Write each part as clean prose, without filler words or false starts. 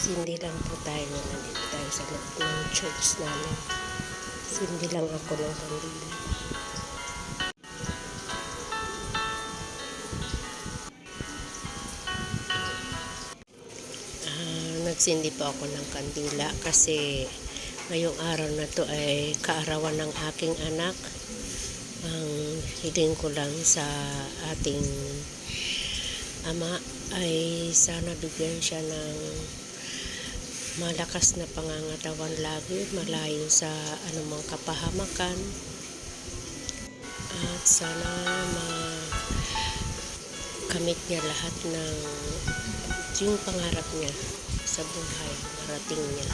Sindi lang po tayo. Nandito tayo sa loob ng church namin. Sindi lang ako ng kandila. Nagsindi po ako ng kandila kasi ngayong araw na to ay kaarawan ng aking anak. Ang hiling ko lang sa ating ama ay sana bigyan siya ng malakas na pangangatawan lagi, malayo sa anumang kapahamakan, at sana makamit niya lahat ng yung pangarap niya sa buhay, marating niya.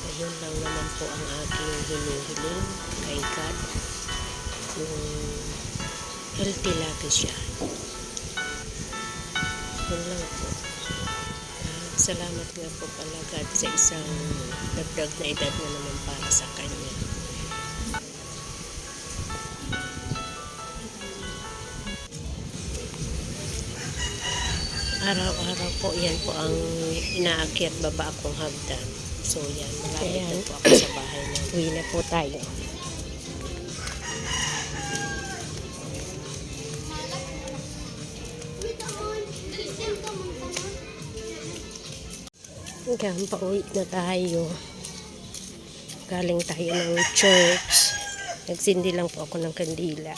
Ayun lang naman po ang aking hinihiling kay God, yung healthy lagi siya. Yun lang po. Salamat nga po pala God sa isang dagdag na edad na naman para sa kanya. Araw-araw po yan po ang inaakyat baba akong hagdan. So yan, malapit na po ako sa bahay na. Uwi na po tayo. Hanggang pauwi na tayo. Galing tayo ng church. Nagsindi lang po ako ng kandila.